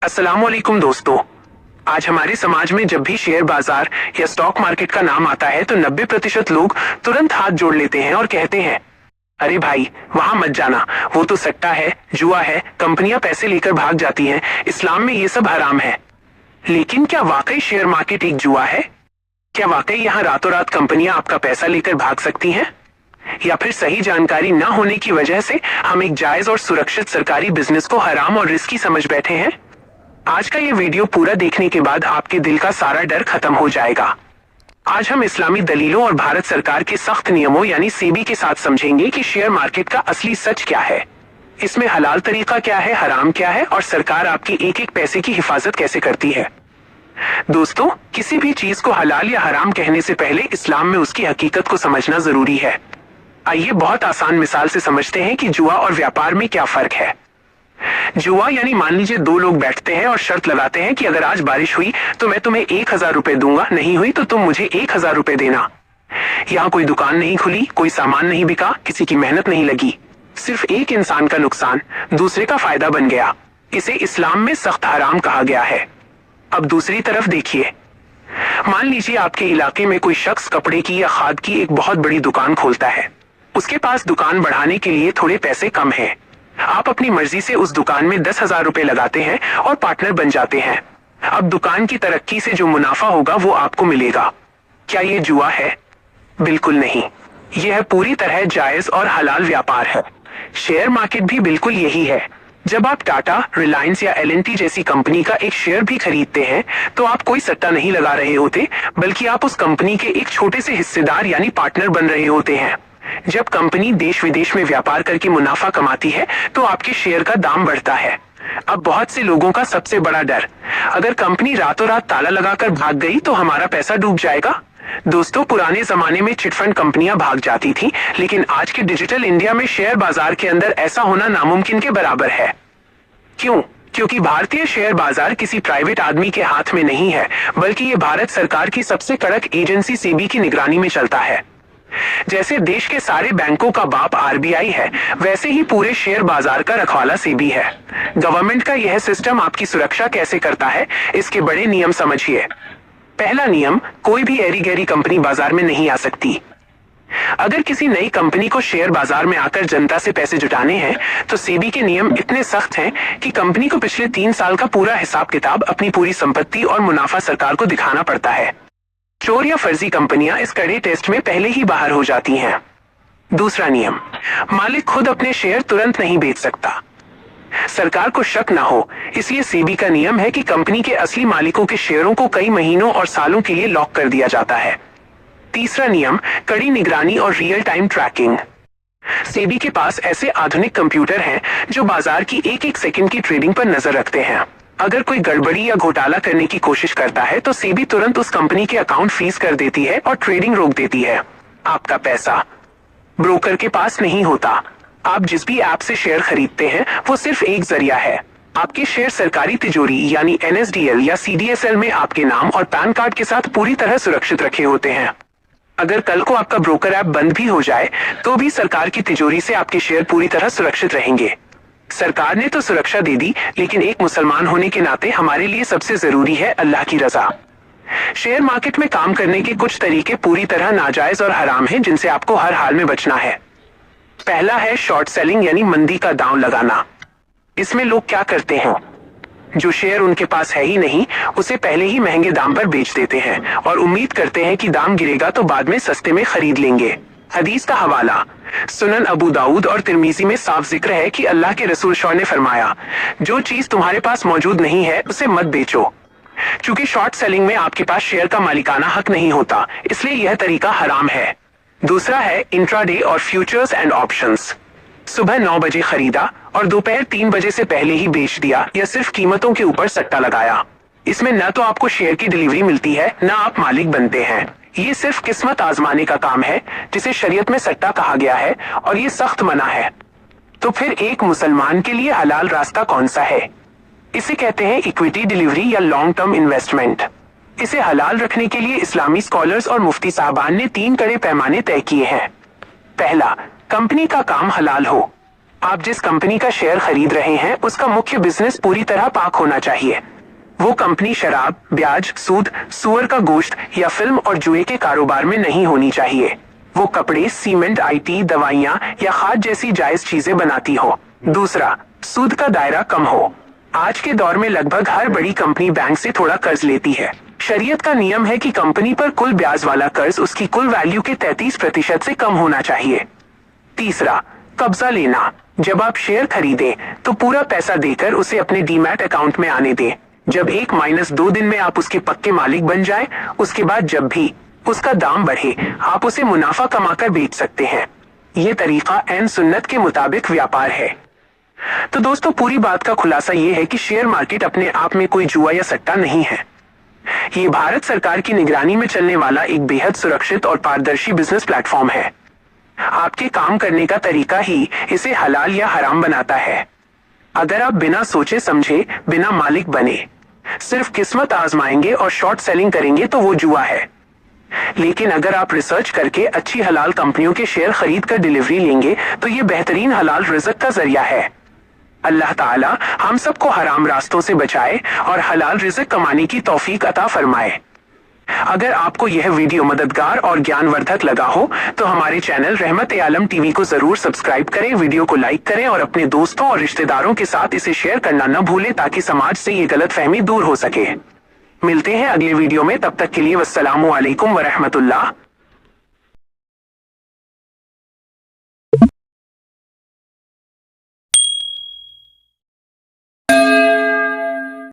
अस्सलामुअलैकुम दोस्तों। आज हमारे समाज में जब भी शेयर बाजार या स्टॉक मार्केट का नाम आता है तो 90% लोग तुरंत हाथ जोड़ लेते हैं और कहते हैं, अरे भाई वहां मत जाना, वो तो सट्टा है, जुआ है, कंपनियां पैसे लेकर भाग जाती हैं, इस्लाम में ये सब हराम है। लेकिन क्या वाकई शेयर मार्केट एक जुआ है? क्या वाकई यहाँ रातों रात कंपनियां आपका पैसा लेकर भाग सकती हैं? या फिर सही जानकारी न होने की वजह से हम एक जायज और सुरक्षित सरकारी बिजनेस को हराम और रिस्की समझ बैठे हैं? आज का ये वीडियो पूरा देखने के बाद आपके दिल का सारा डर खत्म हो जाएगा। आज हम इस्लामी दलीलों और भारत सरकार के सख्त नियमों यानी सेबी के साथ समझेंगे कि शेयर मार्केट का असली सच क्या है, इसमें हलाल तरीका क्या है, हराम क्या है और सरकार आपकी एक एक पैसे की हिफाजत कैसे करती है। दोस्तों, किसी भी चीज को हलाल या हराम कहने से पहले इस्लाम में उसकी हकीकत को समझना जरूरी है। आइए बहुत आसान मिसाल से समझते हैं कि जुआ और व्यापार में क्या फर्क है। जुआ यानी मान लीजिए दो लोग बैठते हैं और शर्त लगाते हैं कि अगर आज बारिश हुई तो मैं तुम्हें 1000 रुपए दूंगा, नहीं हुई तो तुम मुझे 1000 रुपए देना। यहाँ कोई दुकान नहीं खुली, कोई सामान नहीं बिका, किसी की मेहनत नहीं लगी, सिर्फ एक इंसान का नुकसान दूसरे का फायदा बन गया। इसे इस्लाम में सख्त हराम कहा गया है। अब दूसरी तरफ देखिए, मान लीजिए आपके इलाके में कोई शख्स कपड़े की या खाद की एक बहुत बड़ी दुकान खोलता है। उसके पास दुकान बढ़ाने के लिए थोड़े पैसे कम हैं। आप अपनी मर्जी से उस दुकान में 10,000 रुपए लगाते हैं और पार्टनर बन जाते हैं। अब दुकान की तरक्की से जो मुनाफा होगा वो आपको मिलेगा। क्या ये जुआ है? बिल्कुल नहीं, यह पूरी तरह जायज और हलाल व्यापार है। शेयर मार्केट भी बिल्कुल यही है। जब आप टाटा, रिलायंस या एल&टी जैसी कंपनी का एक शेयर भी खरीदते हैं तो आप कोई सट्टा नहीं लगा रहे होते, बल्कि आप उस कंपनी के एक छोटे से हिस्सेदार यानी पार्टनर बन रहे होते हैं। जब कंपनी देश विदेश में व्यापार करके मुनाफा कमाती है तो आपके शेयर का दाम बढ़ता है। अब बहुत से लोगों का सबसे बड़ा डर, अगर कंपनी रातों रात ताला लगाकर भाग गई तो हमारा पैसा डूब जाएगा। दोस्तों, पुराने जमाने में चिटफंड कंपनियां भाग जाती थी, लेकिन आज के डिजिटल इंडिया में शेयर बाजार के अंदर ऐसा होना नामुमकिन के बराबर है। क्यों? क्योंकि भारतीय शेयर बाजार किसी प्राइवेट आदमी के हाथ में नहीं है, बल्कि ये भारत सरकार की सबसे कड़क एजेंसी सेबी की निगरानी में चलता है। जैसे देश के सारे बैंकों का बाप आरबीआई है, वैसे ही पूरे शेयर बाजार का रखवाला सेबी है। गवर्नमेंट का यह सिस्टम आपकी सुरक्षा कैसे करता है, इसके बड़े नियम समझिए। पहला नियम, कोई भी एरी गैरी कंपनी बाजार में नहीं आ सकती। अगर किसी नई कंपनी को शेयर बाजार में आकर जनता से पैसे जुटाने हैं तो सेबी के नियम इतने सख्त हैं कि कंपनी को पिछले 3 साल का पूरा हिसाब किताब, अपनी पूरी संपत्ति और मुनाफा सरकार को दिखाना पड़ता है। चोर या फर्जी कंपनियां इस कड़े टेस्ट में पहले ही बाहर हो जाती हैं। दूसरा नियम, मालिक खुद अपने शेयर तुरंत नहीं बेच सकता। सरकार को शक ना हो, इसलिए सेबी का नियम है कि कंपनी के असली मालिकों के शेयरों को कई महीनों और सालों के लिए लॉक कर दिया जाता है। तीसरा नियम, कड़ी निगरानी और रियल टाइम ट्रैकिंग। सेबी के पास ऐसे आधुनिक कंप्यूटर हैं जो बाजार की एक एक सेकंड की ट्रेडिंग पर नजर रखते हैं। अगर कोई गड़बड़ी या घोटाला करने की कोशिश करता है तो सेबी तुरंत उस कंपनी के अकाउंट फ्रीज कर देती है और ट्रेडिंग रोक देती है। आपका पैसा ब्रोकर के पास नहीं होता। आप जिस भी ऐप से शेयर खरीदते हैं वो सिर्फ एक जरिया है। आपके शेयर सरकारी तिजोरी यानी NSDL या CDSL में आपके नाम और पैन कार्ड के साथ पूरी तरह सुरक्षित रखे होते हैं। अगर कल को आपका ब्रोकर ऐप बंद भी हो जाए तो भी सरकार की तिजोरी से आपके शेयर पूरी तरह सुरक्षित रहेंगे। सरकार ने तो सुरक्षा दे दी, लेकिन एक मुसलमान होने के नाते हमारे लिए सबसे जरूरी है अल्लाह की रजा। शेयर मार्केट में काम करने के कुछ तरीके पूरी तरह नाजायज और हराम हैं, जिनसे आपको हर हाल में बचना है। पहला है शॉर्ट सेलिंग यानी मंदी का दांव लगाना। इसमें लोग क्या करते हैं, जो शेयर उनके पास है ही नहीं उसे पहले ही महंगे दाम पर बेच देते हैं और उम्मीद करते हैं कि दाम गिरेगा तो बाद में सस्ते में खरीद लेंगे। हदीस का हवाला, सुनन अबू दाऊद और तिर्मिजी में साफ जिक्र है कि अल्लाह के रसूल शौ ने फरमाया, जो चीज तुम्हारे पास मौजूद नहीं है उसे मत बेचो। चूंकि शॉर्ट सेलिंग में आपके पास शेयर का मालिकाना हक नहीं होता, इसलिए यह तरीका हराम है। दूसरा है इंट्राडे और फ्यूचर्स एंड ऑप्शंस। सुबह 9 बजे खरीदा और दोपहर 3 बजे से पहले ही बेच दिया या सिर्फ कीमतों के ऊपर सट्टा लगाया। इसमें न तो आपको शेयर की डिलीवरी मिलती है, न आप मालिक बनते हैं। ये सिर्फ किस्मत आजमाने का काम है, जिसे शरीयत में सट्टा कहा गया है और ये सख्त मना है। तो फिर एक मुसलमान के लिए हलाल रास्ता कौन सा है? इसे कहते हैं इक्विटी डिलीवरी या लॉन्ग टर्म इन्वेस्टमेंट। इसे हलाल रखने के लिए इस्लामी स्कॉलर्स और मुफ्ती साहबान ने 3 कड़े पैमाने तय किए हैं। पहला, कंपनी का काम हलाल हो। आप जिस कंपनी का शेयर खरीद रहे हैं उसका मुख्य बिजनेस पूरी तरह पाक होना चाहिए। वो कंपनी शराब, ब्याज, सूद, सुअर का गोश्त या फिल्म और जुए के कारोबार में नहीं होनी चाहिए। वो कपड़े, सीमेंट, IT, दवाइयां या खाद जैसी जायज चीजें बनाती हो। दूसरा, सूद का दायरा कम हो। आज के दौर में लगभग हर बड़ी कंपनी बैंक से थोड़ा कर्ज लेती है। शरीयत का नियम है कि कंपनी पर कुल ब्याज वाला कर्ज उसकी कुल वैल्यू के 33% से कम होना चाहिए। तीसरा, कब्जा लेना। जब आप शेयर खरीदें तो पूरा पैसा देकर उसे अपने डीमैट अकाउंट में आने दें। जब 1-2 दिन में आप उसके पक्के मालिक बन जाएं, उसके बाद जब भी उसका दाम बढ़े आप उसे मुनाफा कमाकर बेच सकते हैं। ये तरीका ऐन सुन्नत के मुताबिक व्यापार है। तो दोस्तों, पूरी बात का खुलासा ये है कि शेयर मार्केट अपने आप में कोई जुआ या सट्टा नहीं है। ये भारत सरकार की निगरानी में चलने वाला एक बेहद सुरक्षित और पारदर्शी बिजनेस प्लेटफॉर्म है। आपके काम करने का तरीका ही इसे हलाल या हराम बनाता है। अगर आप बिना सोचे समझे, बिना मालिक बने सिर्फ किस्मत आजमाएंगे और शॉर्ट सेलिंग करेंगे तो वो जुआ है। लेकिन अगर आप रिसर्च करके अच्छी हलाल कंपनियों के शेयर खरीद कर डिलीवरी लेंगे तो ये बेहतरीन हलाल रिज़्क का जरिया है। अल्लाह ताला हम सबको हराम रास्तों से बचाए और हलाल रिज़्क कमाने की तौफीक अता फरमाए। अगर आपको यह वीडियो मददगार और ज्ञानवर्धक लगा हो तो हमारे चैनल रहमत आलम टीवी को जरूर सब्सक्राइब करें, वीडियो को लाइक करें और अपने दोस्तों और रिश्तेदारों के साथ इसे शेयर करना न भूलें ताकि समाज से ये गलतफहमी दूर हो सके। मिलते हैं अगले वीडियो में, तब तक के लिए वस्सलामु अलैकुम व रहमतुल्लाह।